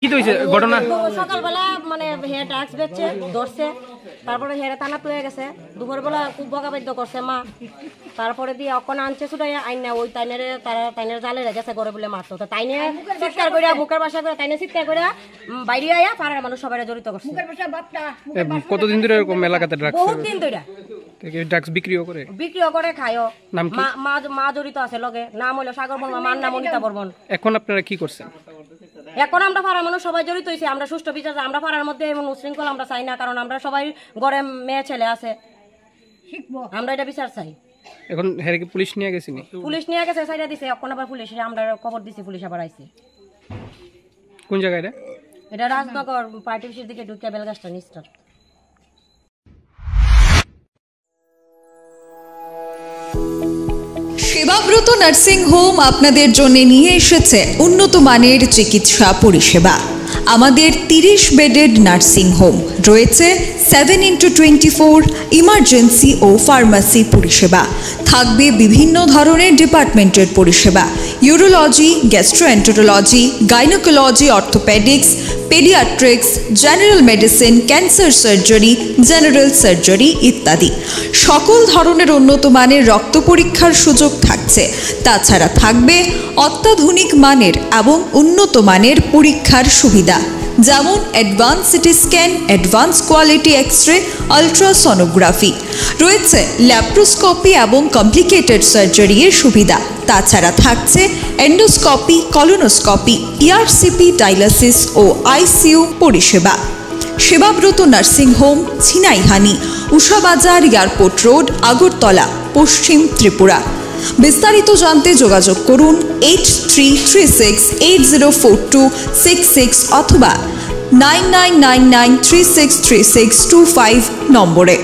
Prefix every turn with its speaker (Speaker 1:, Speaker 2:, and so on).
Speaker 1: কি হইছে ঘটনা?
Speaker 2: সকালবেলা মানে হে ড্রাগস বেচছে ধরছে, তারপরে হেরে থানা তুলে গেছে। দুপুরবেলা খুব বকাবাদ্য করছে মা, তারপরে দিয়ে অকন আনছে ছুটাই আইন না ওই তাইনের তারা তাইনের জালে রেখেছে ঘরে বলে মারতো। তো তাইনে চিৎকার করে বুকের বাসা করে তাইনে চিৎকার করে বাইরে আয়া পাড়ার মানুষ সবাই জড়িত করছে।
Speaker 1: কতদিন ধরে এরকম এলাকাতে ড্রাগস?
Speaker 2: বহুত দিন ধরে
Speaker 1: ড্রাগস বিক্রিও করে
Speaker 2: খায়ও। মা জড়িত আছে লগে, নাম হইলো সাগর বর্মন, মার নাম অনিতা বর্মন।
Speaker 1: এখন আপনারা কি করছেন?
Speaker 2: এখন আমরা পাড়ার মানুষ সবাই জড়িত হয়েছি, আমরা সুষ্ঠু বিচার চাই। আমরা পাড়ার মধ্যে এমন উশৃঙ্খল আমরা চাই না, কারণ আমরা সবাই ঘরে মেয়ে ছেলে আছে, আমরা এটা বিচার চাই।
Speaker 1: এখন হেরে পুলিশ নিয়ে গেছে?
Speaker 2: পুলিশ নিয়ে গেছে, সাইডা দিছে। এখন আবার পুলিশ আমরা খবর দিছি, পুলিশ আবার আইছে।
Speaker 1: কোন জায়গায়
Speaker 2: এটা? রাজনগর পার্টি অফিসের দিকে ঢুকে বেলগাছটা নিস্টার।
Speaker 3: সেবাব্রত নার্সিং হোম আপনাদের জন্য নিয়ে এসেছে উন্নত মানের চিকিৎসা পরিষেবা। আমাদের 30 বেডেড নার্সিং হোম রয়েছে 7x24 ইমার্জেন্সি ও ফার্মাসি পরিষেবা। থাকবে বিভিন্ন ধরনের ডিপার্টমেন্টের পরিষেবা: urology, gastroenterology, gynaecology, orthopaedics, paediatrics, general medicine, cancer surgery, general surgery ইত্যাদি। সকল ধরনের উন্নত মানের রক্ত পরীক্ষার সুযোগ থাকছে। তাছাড়া থাকবে অত্যাধুনিক মানের এবং উন্নত মানের পরীক্ষার সুবিধা, যেমন advance CT scan, advance quality X-ray, ultrasonography. রয়েছে ল্যাপ্রোস্কোপি এবং কমপ্লিকেটেড সার্জারি এর সুবিধা। তাছাড়া থাকছে এন্ডোস্কোপি, কলোনোস্কোপি, ইআরসিপি, ডায়ালিসিস ও আইসিইউ পরিষেবা। Sebabrata nursing home, Chhinaihani, Ushabazar, airport road, Agartala, Paschim Tripura. বিস্তারিত জানতে যোগাযোগ করুন 8336804266 অথবা 9999363625 নম্বরে।